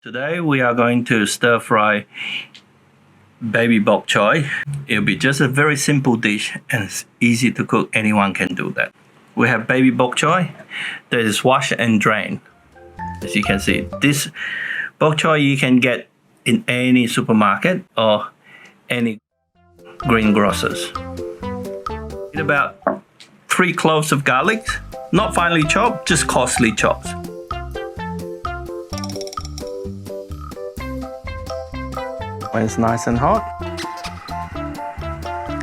Today we are going to stir fry baby bok choy. It'll be just a very simple dish and it's easy to cook. Anyone can do that. We have baby bok choy that is washed and drained. As you can see, this bok choy you can get in any supermarket or any greengrocers. Need about 3 cloves of garlic, not finely chopped, just coarsely chopped. When it's nice and hot,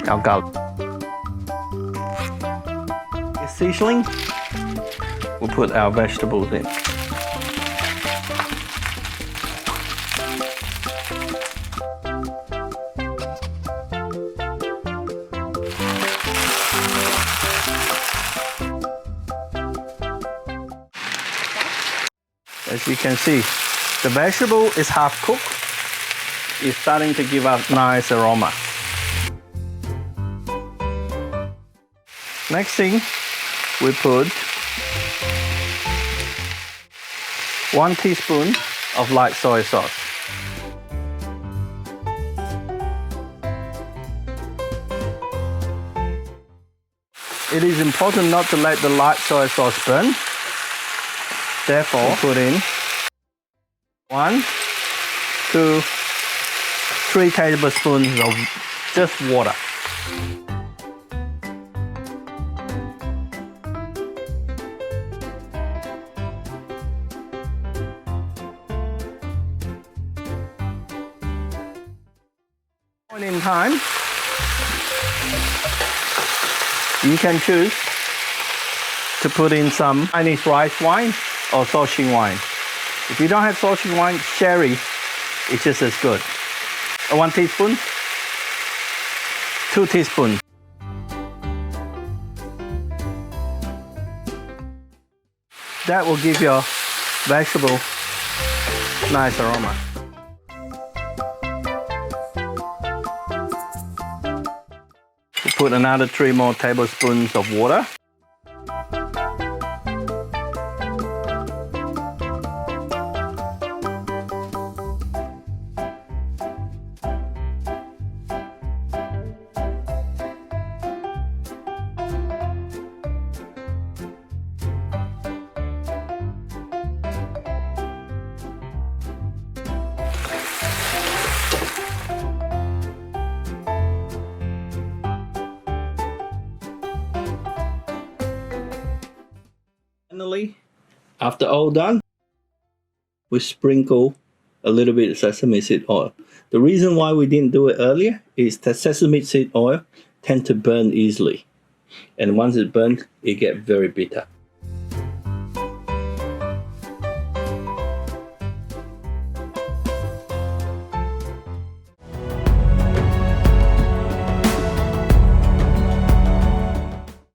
our garlic. Seasoning, we'll put our vegetables in. As you can see, the vegetable is half cooked. It's starting to give out nice aroma. Next thing, we put 1 teaspoon of light soy sauce. It is important not to let the light soy sauce burn. Therefore, put in 1, 2, 3 tablespoons of just water. Point in time, you can choose to put in some Chinese rice wine or Shaoxing wine. If you don't have Shaoxing wine, sherry is just as good. 1 teaspoon, 2 teaspoons. That will give your vegetable nice aroma. We'll put another 3 more tablespoons of water. Finally, after all done, we sprinkle a little bit of sesame seed oil. The reason why we didn't do it earlier is that sesame seed oil tends to burn easily. And once it burns, it gets very bitter.